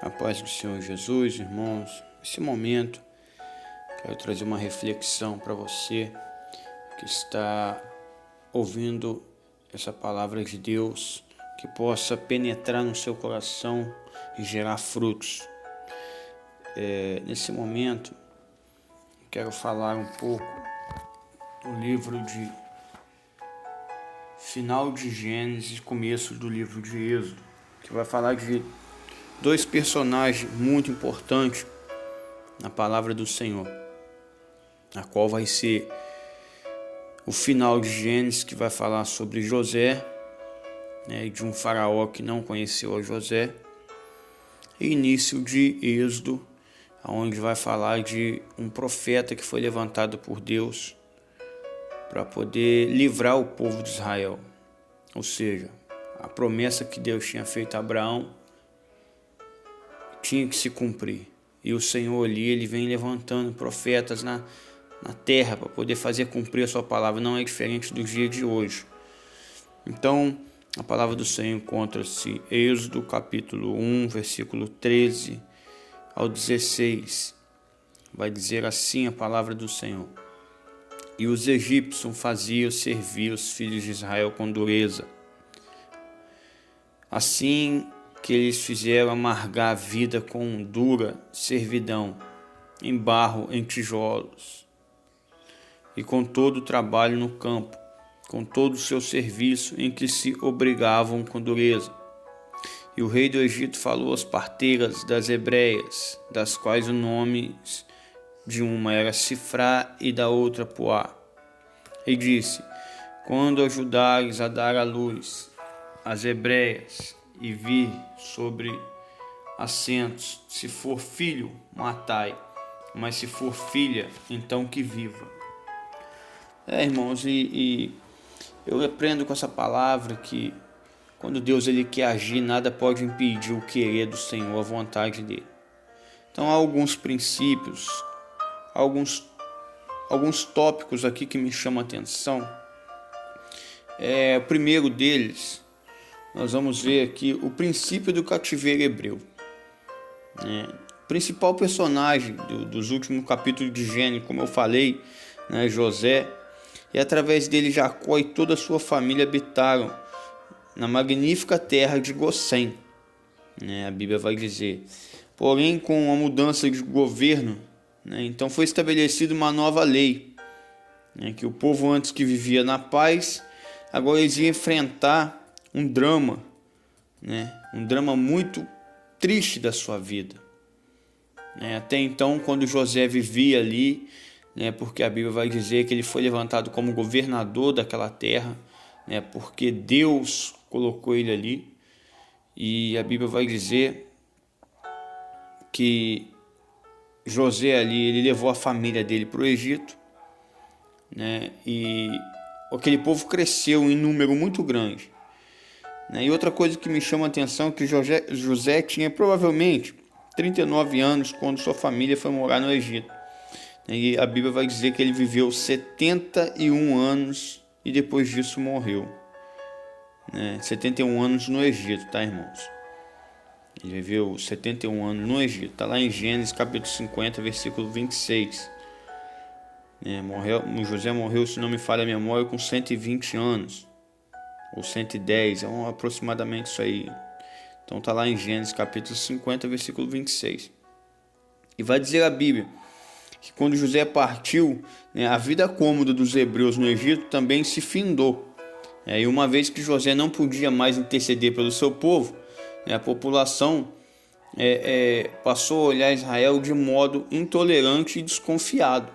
A paz do Senhor Jesus, irmãos. Nesse momento, quero trazer uma reflexão para você que está ouvindo essa palavra de Deus, que possa penetrar no seu coração e gerar frutos. Nesse momento, quero falar um pouco do livro de final de Gênesis e começo do livro de Êxodo, que vai falar de dois personagens muito importantes na palavra do Senhor, a qual vai ser o final de Gênesis, que vai falar sobre José, de um faraó que não conheceu a José, e início de Êxodo, onde vai falar de um profeta que foi levantado por Deus para poder livrar o povo de Israel. Ou seja, a promessa que Deus tinha feito a Abraão tinha que se cumprir. E o Senhor ali, ele vem levantando profetas na terra para poder fazer cumprir a sua palavra. Não é diferente do dia de hoje. Então, a palavra do Senhor encontra-se em Êxodo capítulo 1, versículo 13 ao 16. Vai dizer assim a palavra do Senhor: E os egípcios faziam servir os filhos de Israel com dureza, assim que eles fizeram amargar a vida com dura servidão, em barro, em tijolos, e com todo o trabalho no campo, com todo o seu serviço em que se obrigavam com dureza. E o rei do Egito falou às parteiras das hebreias, das quais o nome de uma era Sifrá e da outra Puá, e disse: Quando ajudares a dar à luz as hebreias, e vir sobre assentos, se for filho, matai, mas se for filha, então que viva. Irmãos, e eu aprendo com essa palavra que quando Deus ele quer agir, nada pode impedir o querer do Senhor, a vontade dele. Então há alguns princípios, alguns tópicos aqui que me chamam a atenção. O primeiro deles, nós vamos ver aqui o princípio do cativeiro hebreu. O principal personagem dos últimos capítulos de Gênesis, como eu falei, José, e através dele Jacó e toda a sua família habitaram na magnífica terra de Gossém. A Bíblia vai dizer. Porém, com a mudança de governo, então foi estabelecida uma nova lei, que o povo antes que vivia na paz, agora eles iam enfrentar um drama muito triste da sua vida. Até então, quando José vivia ali, porque a Bíblia vai dizer que ele foi levantado como governador daquela terra, porque Deus colocou ele ali, e a Bíblia vai dizer que José ali, ele levou a família dele para o Egito, e aquele povo cresceu em número muito grande. E outra coisa que me chama a atenção é que José tinha provavelmente 39 anos quando sua família foi morar no Egito. E a Bíblia vai dizer que ele viveu 71 anos e depois disso morreu. 71 anos no Egito, tá, irmãos? Ele viveu 71 anos no Egito. Está lá em Gênesis capítulo 50, versículo 26. José morreu, se não me falha a memória, com 120 anos. Ou 110, aproximadamente isso aí. Então está lá em Gênesis capítulo 50, versículo 26. E vai dizer a Bíblia que quando José partiu, a vida cômoda dos hebreus no Egito também se findou. E uma vez que José não podia mais interceder pelo seu povo, a população passou a olhar Israel de modo intolerante e desconfiado.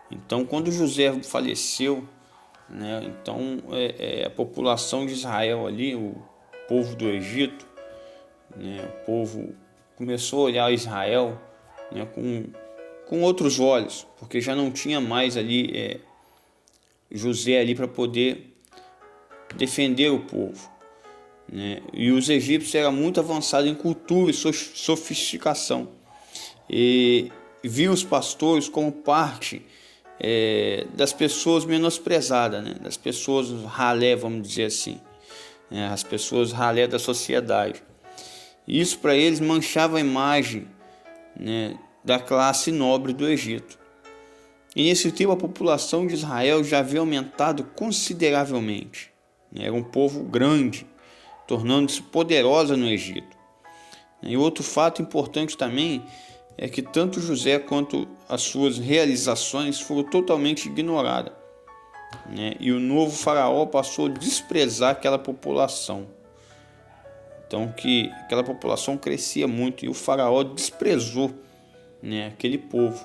Então, quando José faleceu, então a população de Israel ali, o povo do Egito, o povo começou a olhar Israel com outros olhos, porque já não tinha mais ali José ali para poder defender o povo. E os egípcios eram muito avançados em cultura e sofisticação, e viam os pastores como parte das pessoas menosprezadas, das pessoas ralé, vamos dizer assim, as pessoas ralé da sociedade. E isso para eles manchava a imagem, né, da classe nobre do Egito. E nesse tempo a população de Israel já havia aumentado consideravelmente. Era um povo grande, tornando-se poderosa no Egito. E outro fato importante também é que tanto José quanto as suas realizações foram totalmente ignoradas, né? E o novo faraó passou a desprezar aquela população. Então que aquela população crescia muito e o faraó desprezou, né, aquele povo.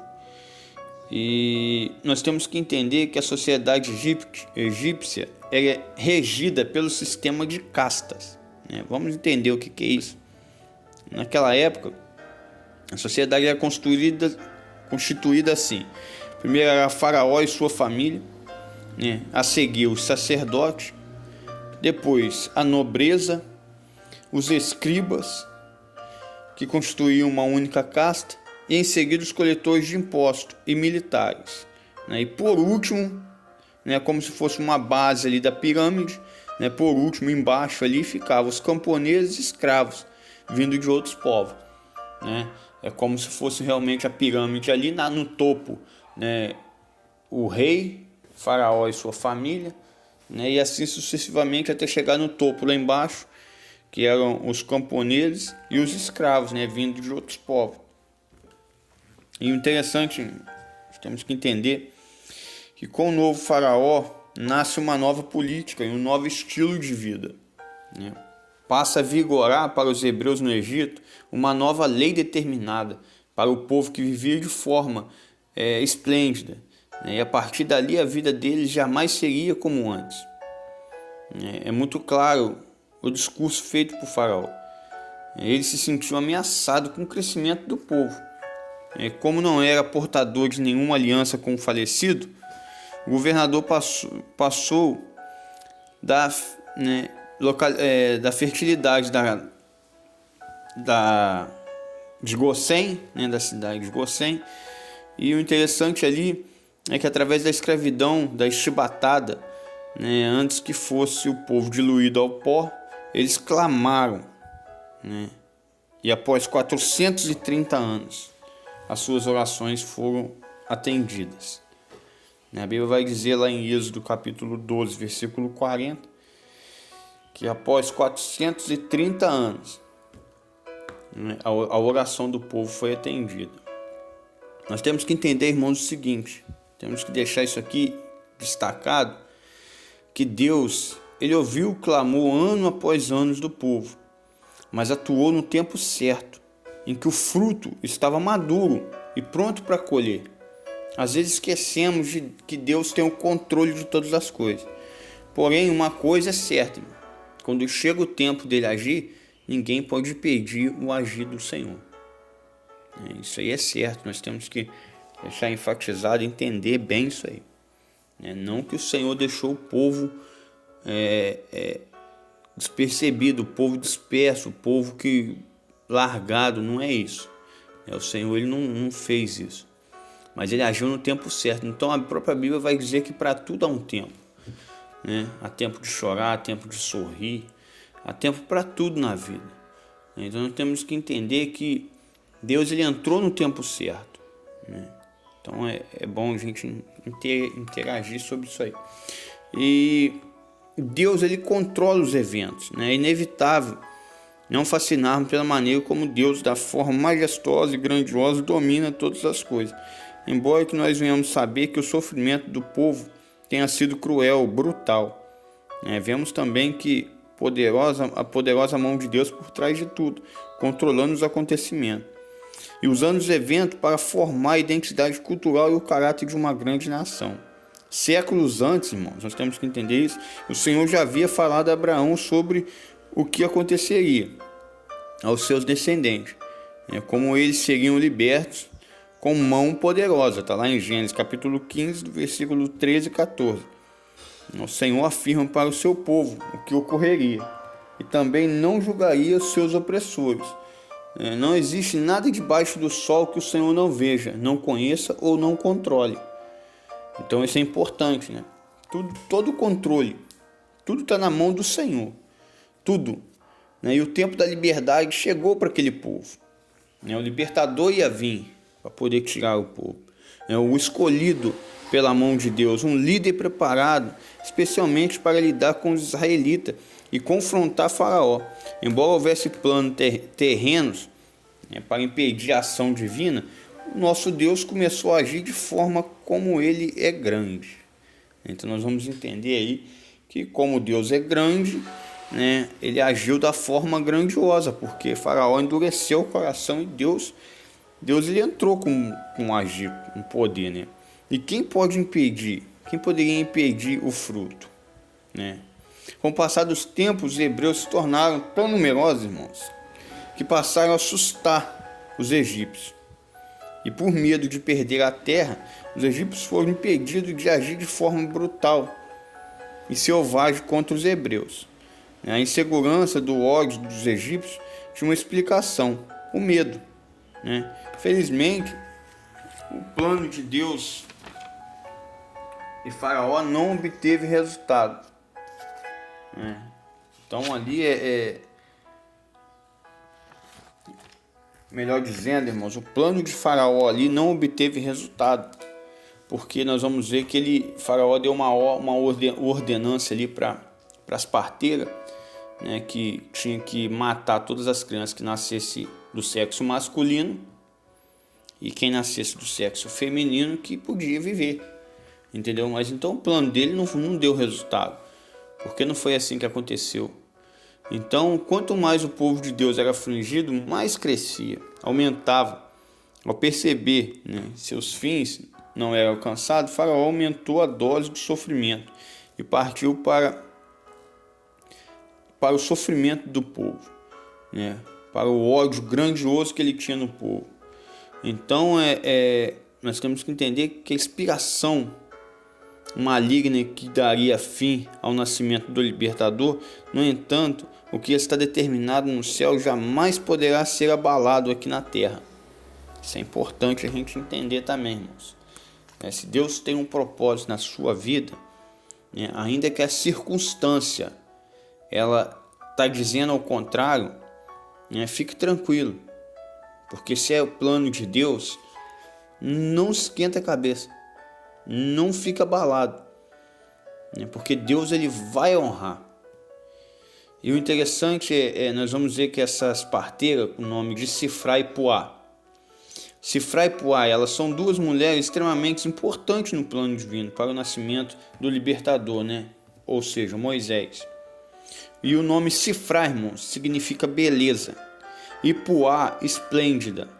E nós temos que entender que a sociedade egípcia é regida pelo sistema de castas, né? Vamos entender o que é isso. Naquela época, a sociedade era constituída assim. Primeiro era Faraó e sua família, né? A seguir os sacerdotes, depois a nobreza, os escribas, que constituíam uma única casta, e em seguida os coletores de impostos e militares, né? E por último, né, como se fosse uma base ali da pirâmide, né, por último embaixo ali ficavam os camponeses e escravos vindo de outros povos, né? É como se fosse realmente a pirâmide ali no topo, né, o rei, faraó e sua família, né, e assim sucessivamente até chegar no topo lá embaixo, que eram os camponeses e os escravos, né, vindo de outros povos. E o interessante, temos que entender que com o novo faraó nasce uma nova política e um novo estilo de vida, né? Passa a vigorar para os hebreus no Egito uma nova lei determinada para o povo que vivia de forma esplêndida, né? E a partir dali a vida deles jamais seria como antes. É muito claro o discurso feito por Faraó. Ele se sentiu ameaçado com o crescimento do povo. Como não era portador de nenhuma aliança com o falecido, o governador passou da fertilidade de Gossém, né, da cidade de Gossém. E o interessante ali é que através da escravidão, da chibatada, né, antes que fosse o povo diluído ao pó, eles clamaram, né, e após 430 anos, as suas orações foram atendidas. A Bíblia vai dizer lá em Êxodo capítulo 12, versículo 40, que após 430 anos, né, a oração do povo foi atendida. Nós temos que entender, irmãos, o seguinte, temos que deixar isso aqui destacado, que Deus, Ele ouviu o clamor ano após ano do povo, mas atuou no tempo certo, em que o fruto estava maduro e pronto para colher. Às vezes esquecemos de que Deus tem o controle de todas as coisas. Porém, uma coisa é certa, irmão. Quando chega o tempo dele agir, ninguém pode impedir o agir do Senhor. Isso aí é certo, nós temos que deixar enfatizado, entender bem isso aí. Não que o Senhor deixou o povo despercebido, o povo disperso, o povo que largado, não é isso. O Senhor ele não fez isso, mas ele agiu no tempo certo. Então a própria Bíblia vai dizer que para tudo há um tempo, né? Há tempo de chorar, há tempo de sorrir, há tempo para tudo na vida. Então nós temos que entender que Deus ele entrou no tempo certo, né? Então é bom a gente interagir sobre isso aí. E Deus ele controla os eventos, né? É inevitável não fascinarmos pela maneira como Deus, da forma majestosa e grandiosa, domina todas as coisas. Embora que nós venhamos saber que o sofrimento do povo tenha sido cruel, brutal, vemos também que a poderosa mão de Deus por trás de tudo, controlando os acontecimentos e usando os eventos para formar a identidade cultural e o caráter de uma grande nação. Séculos antes, irmãos, nós temos que entender isso, o Senhor já havia falado a Abraão sobre o que aconteceria aos seus descendentes, como eles seriam libertos com mão poderosa. Está lá em Gênesis capítulo 15, do versículo 13 e 14. O Senhor afirma para o seu povo o que ocorreria e também não julgaria os seus opressores. Não existe nada debaixo do sol que o Senhor não veja, não conheça ou não controle. Então isso é importante, né? Todo o controle, tudo está na mão do Senhor, tudo. né? E o tempo da liberdade chegou para aquele povo, né? O libertador ia vir para poder tirar o povo, né? O escolhido pela mão de Deus, um líder preparado especialmente para lidar com os israelitas e confrontar Faraó. Embora houvesse planos terrenos, né, para impedir a ação divina, o nosso Deus começou a agir de forma como ele é grande. Então nós vamos entender aí que como Deus é grande, né, ele agiu da forma grandiosa, porque Faraó endureceu o coração e Deus ele entrou com agir, com poder, né? E quem pode impedir? Quem poderia impedir o fruto, né? Com o passar dos tempos, os hebreus se tornaram tão numerosos, irmãos, que passaram a assustar os egípcios. E por medo de perder a terra, os egípcios foram impedidos de agir de forma brutal e selvagem contra os hebreus. A insegurança do ódio dos egípcios tinha uma explicação: o medo, né? Felizmente, o plano de Deus e Faraó não obteve resultado, né? Então ali melhor dizendo, irmãos, o plano de Faraó ali não obteve resultado, porque nós vamos ver que Faraó deu uma ordenança ali para as parteiras, né, que tinha que matar todas as crianças que nascessem do sexo masculino e quem nascesse do sexo feminino que podia viver, entendeu? Mas então o plano dele não deu resultado, porque não foi assim que aconteceu. Então, quanto mais o povo de Deus era afligido, mais crescia, aumentava. Ao perceber, né, seus fins não eram alcançados, Faraó aumentou a dose de sofrimento e partiu para o sofrimento do povo, né, para o ódio grandioso que ele tinha no povo. Então, nós temos que entender que a inspiração maligna que daria fim ao nascimento do libertador, no entanto, o que está determinado no céu jamais poderá ser abalado aqui na terra. Isso é importante a gente entender também, irmãos. Se Deus tem um propósito na sua vida, né, ainda que a circunstância ela está dizendo ao contrário, né, fique tranquilo, porque se é o plano de Deus, não esquenta a cabeça, não fica abalado, né, porque Deus ele vai honrar. E o interessante nós vamos ver que essas parteiras, com o nome de Sifra e Puá. Sifra e Puá, elas são duas mulheres extremamente importantes no plano divino para o nascimento do libertador, né? Ou seja, Moisés. E o nome Sifra, irmãos, significa beleza, e Puá, esplêndida.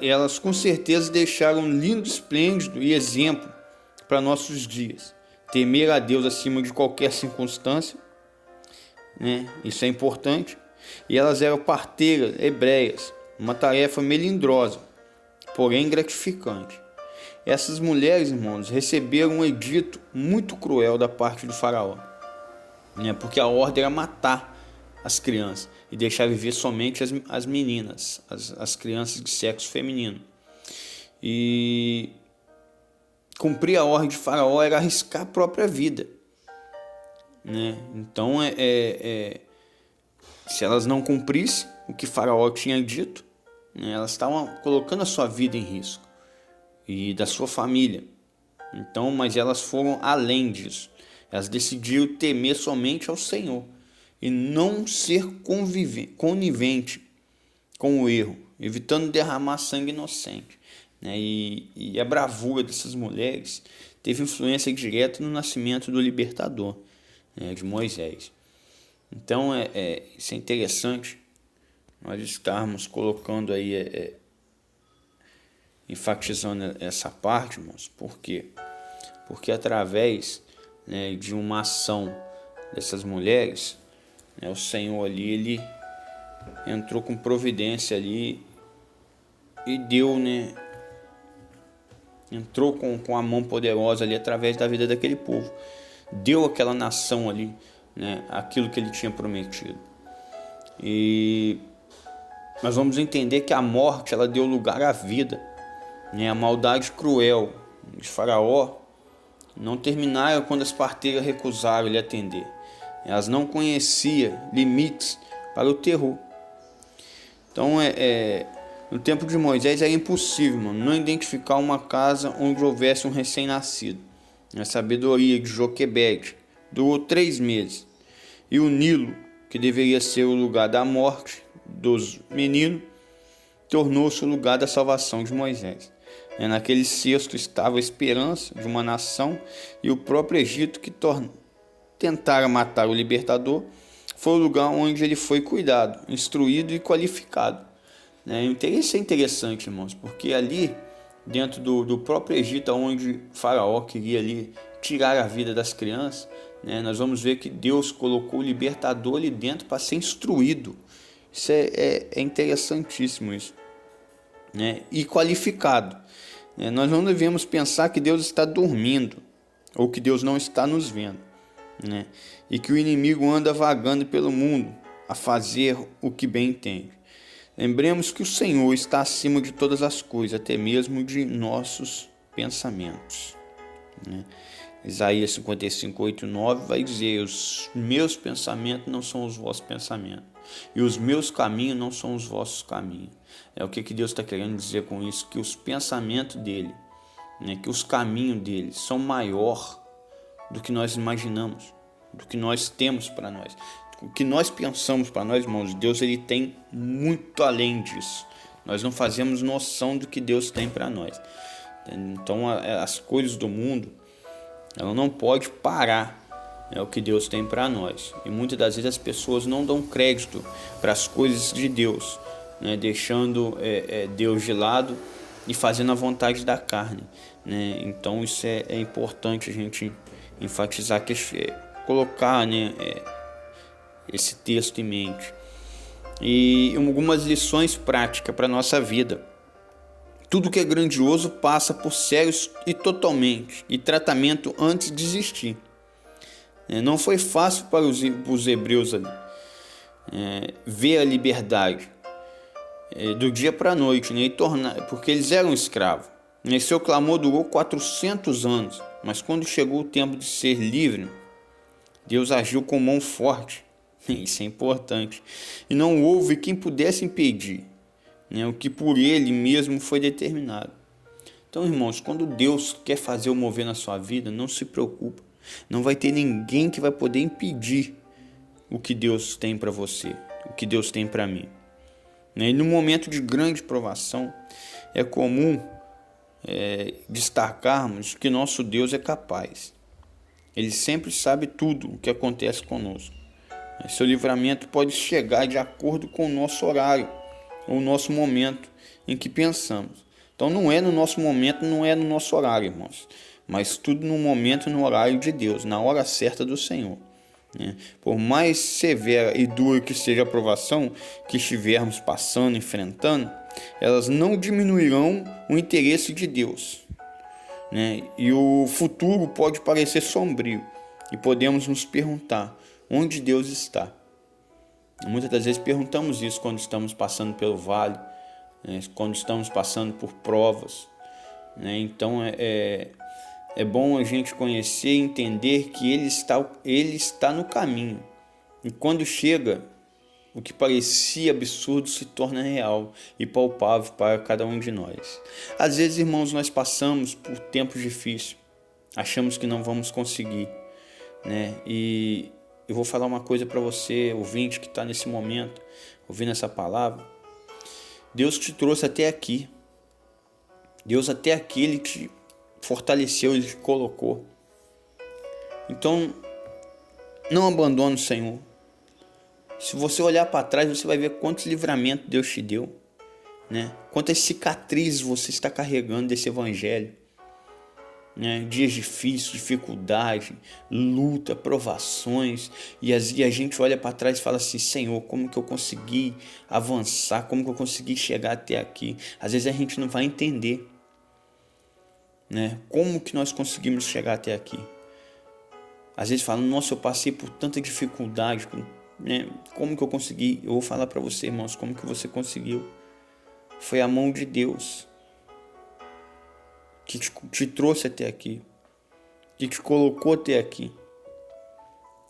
Elas com certeza deixaram um lindo, esplêndido e exemplo para nossos dias. Temer a Deus acima de qualquer circunstância, né? Isso é importante. E elas eram parteiras hebreias, uma tarefa melindrosa, porém gratificante. Essas mulheres, irmãos, receberam um edito muito cruel da parte do faraó, né? Porque a ordem era matar as crianças e deixar viver somente as meninas, as crianças de sexo feminino. E cumprir a ordem de faraó era arriscar a própria vida, né? Então, se elas não cumprissem o que Faraó tinha dito, né, elas estavam colocando a sua vida em risco e da sua família. Então, mas elas foram além disso. Elas decidiram temer somente ao Senhor e não ser conivente com o erro, evitando derramar sangue inocente, né? E a bravura dessas mulheres teve influência direta no nascimento do libertador, né, de Moisés. Então isso é interessante nós estarmos colocando aí, enfatizando essa parte, irmãos. Por quê? Porque através, né, de uma ação dessas mulheres, né, o Senhor ali, ele entrou com providência ali e deu, né, entrou com a mão poderosa ali através da vida daquele povo. Deu àquela nação ali, né, aquilo que ele tinha prometido. E nós vamos entender que a morte ela deu lugar à vida, né? A maldade cruel de Faraó não terminaram quando as parteiras recusaram lhe atender. Elas não conheciam limites para o terror. Então, no tempo de Moisés era impossível, mano, não identificar uma casa onde houvesse um recém-nascido. A sabedoria de Joquebede durou 3 meses. E o Nilo, que deveria ser o lugar da morte dos meninos, tornou-se o lugar da salvação de Moisés. Naquele cesto estava a esperança de uma nação, e o próprio Egito, que tentara matar o libertador, foi o lugar onde ele foi cuidado, instruído e qualificado. Isso é interessante, irmãos, porque ali, dentro do próprio Egito, onde Faraó queria ali tirar a vida das crianças, nós vamos ver que Deus colocou o libertador ali dentro para ser instruído. Isso é interessantíssimo isso. E qualificado. Nós não devemos pensar que Deus está dormindo ou que Deus não está nos vendo, e que o inimigo anda vagando pelo mundo a fazer o que bem entende. Lembremos que o Senhor está acima de todas as coisas, até mesmo de nossos pensamentos. Isaías 55, 8 e 9 vai dizer: os meus pensamentos não são os vossos pensamentos, e os meus caminhos não são os vossos caminhos. O que Deus está querendo dizer com isso? Que os pensamentos dele, que os caminhos dele são maior do que nós imaginamos, do que nós temos para nós. O que nós pensamos para nós, irmãos, Deus ele tem muito além disso. Nós não fazemos noção do que Deus tem para nós. Então, as coisas do mundo, ela não pode parar o que Deus tem para nós. E muitas das vezes as pessoas não dão crédito para as coisas de Deus, deixando Deus de lado e fazendo a vontade da carne. Então isso é importante a gente enfatizar, colocar esse texto em mente. E algumas lições práticas para a nossa vida. Tudo que é grandioso passa por sérios e totalmente e tratamento antes de existir. Não foi fácil para os hebreus ali ver a liberdade do dia para a noite, porque eles eram escravos. Seu clamor durou 400 anos, mas quando chegou o tempo de ser livre, Deus agiu com mão forte. Isso é importante. E não houve quem pudesse impedir o que por ele mesmo foi determinado. Então, irmãos, quando Deus quer fazer o mover na sua vida, não se preocupa. Não vai ter ninguém que vai poder impedir o que Deus tem para você, o que Deus tem para mim. E no momento de grande provação, é comum destacarmos que nosso Deus é capaz. Ele sempre sabe tudo o que acontece conosco. Seu livramento pode chegar de acordo com o nosso horário, ou o nosso momento em que pensamos. Então não é no nosso momento, não é no nosso horário, irmãos, mas tudo no momento e no horário de Deus, na hora certa do Senhor. Por mais severa e dura que seja a provação que estivermos passando, enfrentando, elas não diminuirão o interesse de Deus. E o futuro pode parecer sombrio e podemos nos perguntar: onde Deus está? Muitas das vezes perguntamos isso quando estamos passando pelo vale, quando estamos passando por provas. Então é bom a gente conhecer e entender que Ele está no caminho. E quando chega, o que parecia absurdo se torna real e palpável para cada um de nós. Às vezes, irmãos, nós passamos por tempos difíceis, achamos que não vamos conseguir, E eu vou falar uma coisa para você, ouvinte, que está nesse momento, ouvindo essa palavra. Deus te trouxe até aqui. Deus até aqui, Ele te fortaleceu, Ele te colocou. Então, não abandone o Senhor. Se você olhar para trás, você vai ver quantos livramentos Deus te deu, Quantas cicatrizes você está carregando desse evangelho. Dias difíceis, dificuldade, luta, provações, e a gente olha para trás e fala assim: Senhor, como que eu consegui avançar, como que eu consegui chegar até aqui? Às vezes a gente não vai entender, como que nós conseguimos chegar até aqui. Às vezes fala: nossa, eu passei por tanta dificuldade, como que eu consegui? Eu vou falar para você, irmãos, como que você conseguiu. Foi a mão de Deus que te trouxe até aqui, que te colocou até aqui.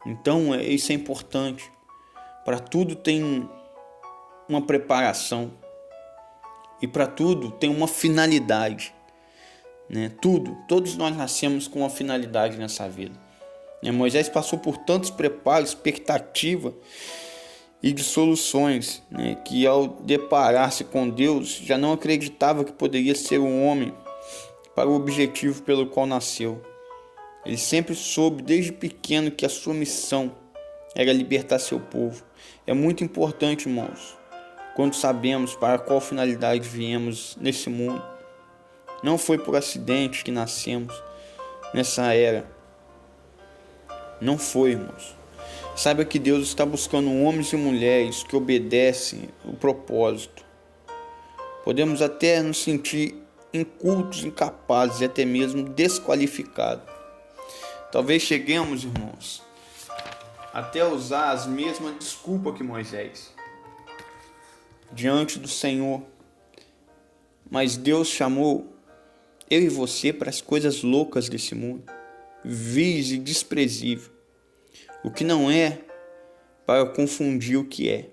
Então isso é importante. Para tudo tem uma preparação e para tudo tem uma finalidade, né? Todos nós nascemos com uma finalidade nessa vida. Moisés passou por tantos preparos, expectativa e de soluções, né? Que ao deparar-se com Deus já não acreditava que poderia ser um homem para o objetivo pelo qual nasceu. Ele sempre soube desde pequeno que a sua missão era libertar seu povo. É muito importante, irmãos, quando sabemos para qual finalidade viemos nesse mundo. Não foi por acidente que nascemos nessa era. Não foi, irmãos. Saiba que Deus está buscando homens e mulheres que obedecem o propósito. Podemos até nos sentir incultos, incapazes e até mesmo desqualificados. Talvez cheguemos, irmãos, até usar as mesmas desculpas que Moisés diante do Senhor. Mas Deus chamou eu e você para as coisas loucas desse mundo, vis e desprezível. O que não é para confundir o que é.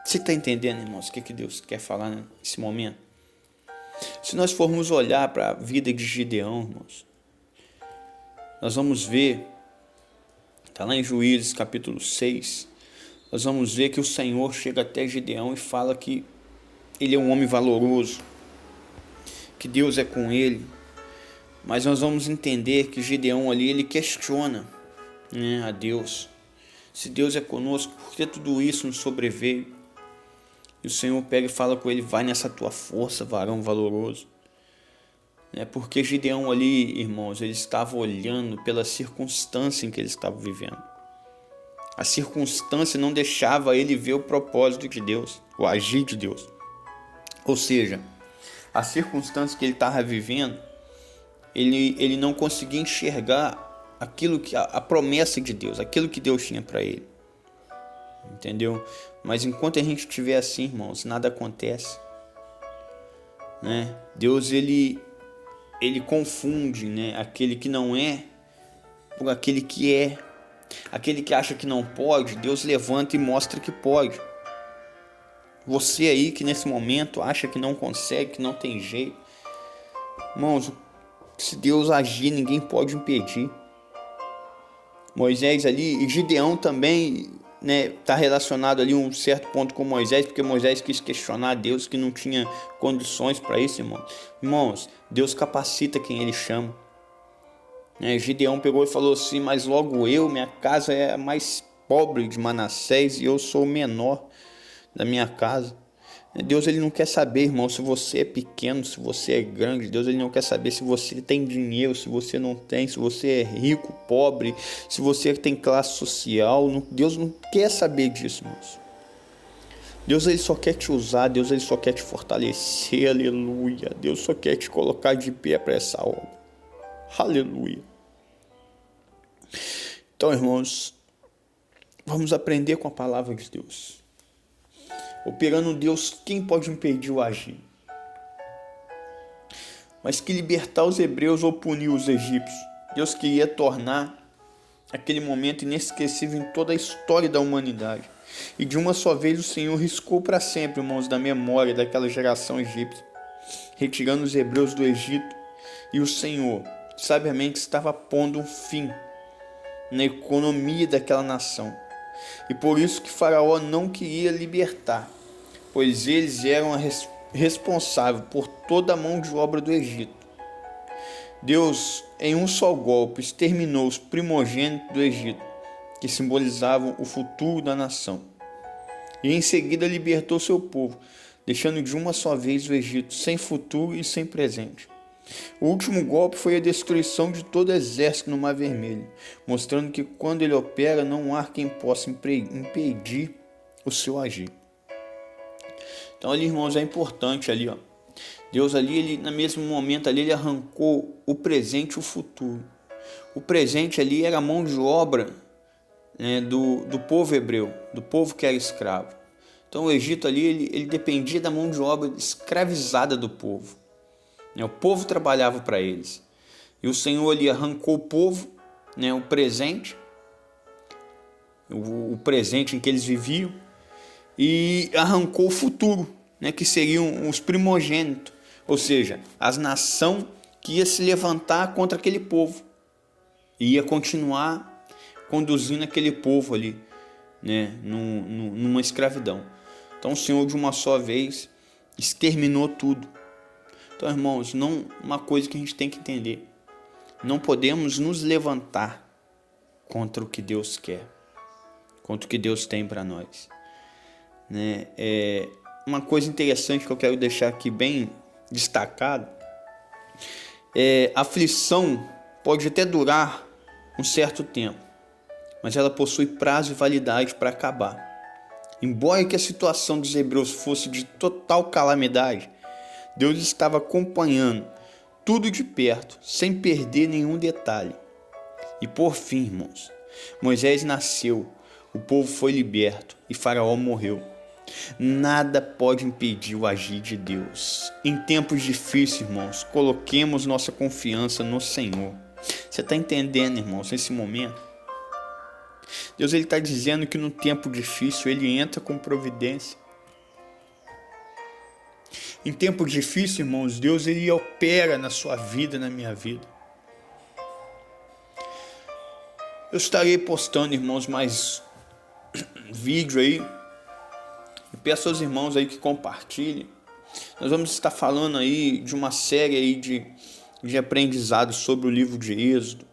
Você está entendendo, irmãos, o que Deus quer falar nesse momento? Se nós formos olhar para a vida de Gideão, irmãos, nós vamos ver, está lá em Juízes capítulo 6, nós vamos ver que o Senhor chega até Gideão e fala que ele é um homem valoroso, que Deus é com ele. Mas nós vamos entender que Gideão ali, ele questiona, né, a Deus. Se Deus é conosco, por que tudo isso nos sobreveio? E o Senhor pega e fala com ele, vai nessa tua força, varão valoroso. Porque Gideão ali, irmãos, ele estava olhando pela circunstância em que ele estava vivendo. A circunstância não deixava ele ver o propósito de Deus, o agir de Deus. Ou seja, a circunstância que ele estava vivendo, ele não conseguia enxergar aquilo que a promessa de Deus, aquilo que Deus tinha para ele. Entendeu? Mas enquanto a gente estiver assim, irmãos, nada acontece. Deus, ele confunde, aquele que não é por aquele que é. Aquele que acha que não pode, Deus levanta e mostra que pode. Você aí que nesse momento acha que não consegue, que não tem jeito, irmãos, se Deus agir, ninguém pode impedir. Moisés ali, e Gideão também está relacionado ali um certo ponto com Moisés, porque Moisés quis questionar Deus, que não tinha condições para isso, irmãos. Irmãos, Deus capacita quem ele chama. Gideão pegou e falou assim, mas logo minha casa é a mais pobre de Manassés e eu sou o menor da minha casa. Deus, ele não quer saber, irmão, se você é pequeno, se você é grande. Deus, ele não quer saber se você tem dinheiro, se você não tem, se você é rico, pobre, se você tem classe social. Deus não quer saber disso, irmãos. Deus, ele só quer te usar. Deus, ele só quer te fortalecer. Aleluia. Deus só quer te colocar de pé para essa obra. Aleluia. Então, irmãos, vamos aprender com a palavra de Deus. Operando Deus, quem pode impedir o agir? Mas que libertar os hebreus ou punir os egípcios? Deus queria tornar aquele momento inesquecível em toda a história da humanidade. E de uma só vez o Senhor riscou para sempre, irmãos, da memória daquela geração egípcia, retirando os hebreus do Egito. E o Senhor, sabiamente, estava pondo um fim na economia daquela nação. E por isso que Faraó não queria libertar, pois eles eram responsáveis por toda a mão de obra do Egito. Deus, em um só golpe, exterminou os primogênitos do Egito, que simbolizavam o futuro da nação. E em seguida libertou seu povo, deixando de uma só vez o Egito sem futuro e sem presente. O último golpe foi a destruição de todo o exército no Mar Vermelho, mostrando que quando ele opera não há quem possa impedir o seu agir. Então ali, irmãos, é importante ali, Deus ali, ele, no mesmo momento ali, ele arrancou o presente e o futuro. O presente ali era a mão de obra do povo hebreu, do povo que era escravo. Então o Egito ali, ele dependia da mão de obra escravizada do povo. O povo trabalhava para eles. E o Senhor ali arrancou o povo, o presente, o presente em que eles viviam, e arrancou o futuro, né, que seriam os primogênitos, ou seja, as nações que ia se levantar contra aquele povo, e ia continuar conduzindo aquele povo ali, né, numa escravidão. Então o Senhor, de uma só vez, exterminou tudo. Então, irmãos, uma coisa que a gente tem que entender: não podemos nos levantar contra o que Deus quer, contra o que Deus tem para nós, né? Uma coisa interessante que eu quero deixar aqui bem destacado: a aflição pode até durar um certo tempo, mas ela possui prazo e validade para acabar. Embora que a situação dos hebreus fosse de total calamidade, Deus estava acompanhando tudo de perto, sem perder nenhum detalhe. E por fim, irmãos, Moisés nasceu, o povo foi liberto e Faraó morreu. Nada pode impedir o agir de Deus. Em tempos difíceis, irmãos, coloquemos nossa confiança no Senhor. Você está entendendo, irmãos, nesse momento? Deus está dizendo que no tempo difícil Ele entra com providência. Em tempo difícil, irmãos, Deus Ele opera na sua vida, na minha vida. Eu estarei postando, irmãos, mais vídeo aí. E peço aos irmãos aí que compartilhem. Nós vamos estar falando aí de uma série aí de aprendizados sobre o livro de Êxodo,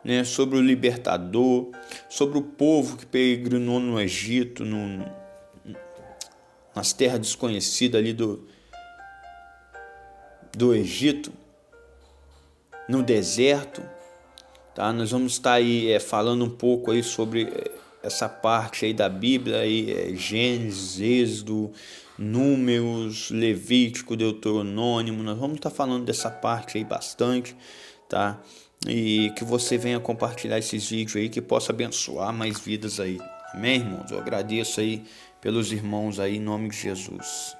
né, sobre o libertador, sobre o povo que peregrinou no Egito, nas terras desconhecidas ali do Egito, no deserto, tá? Nós vamos estar aí falando um pouco aí sobre essa parte aí da Bíblia, aí, Gênesis, Êxodo, Números, Levítico, Deuteronômio. Nós vamos estar falando dessa parte aí bastante, tá? E que você venha compartilhar esses vídeos aí, que possa abençoar mais vidas aí. Amém, irmãos? Eu agradeço aí pelos irmãos aí, em nome de Jesus.